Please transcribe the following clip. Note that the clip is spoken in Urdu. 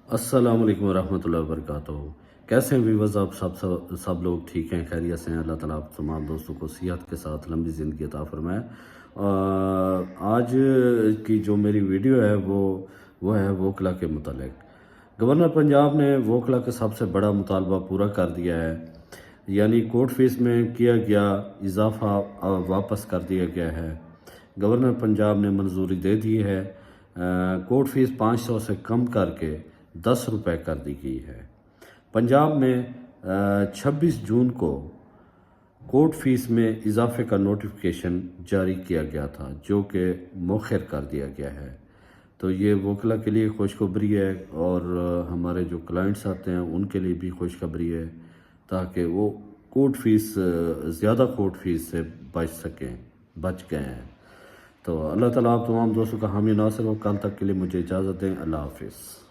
السلام علیکم ورحمۃ اللہ وبرکاتہ۔ کیسے ہیں ویورز؟ آپ سب لوگ ٹھیک ہیں، خیریت سے ہیں؟ اللہ تعالیٰ آپ تمام دوستوں کو صحت کے ساتھ لمبی زندگی عطا فرمائے۔ آج کی جو میری ویڈیو ہے وہ ہے ووکلا کے متعلق۔ گورنر پنجاب نے ووکلا کا سب سے بڑا مطالبہ پورا کر دیا ہے، یعنی کورٹ فیس میں کیا گیا اضافہ واپس کر دیا گیا ہے۔ گورنر پنجاب نے منظوری دے دی ہے، کورٹ فیس 500 سے کم کر کے 10 روپے کر دی گئی ہے۔ پنجاب میں 26 جون کو کورٹ فیس میں اضافے کا نوٹیفیکیشن جاری کیا گیا تھا، جو کہ مؤخر کر دیا گیا ہے۔ تو یہ وکلا کے لیے خوشخبری ہے، اور ہمارے جو کلائنٹس آتے ہیں ان کے لیے بھی خوشخبری ہے، تاکہ وہ زیادہ کورٹ فیس سے بچ گئے ہیں۔ تو اللہ تعالیٰ آپ تمام دوستوں کا حامی ناصر ہو۔ کل تک کے لیے مجھے اجازت دیں۔ اللہ حافظ۔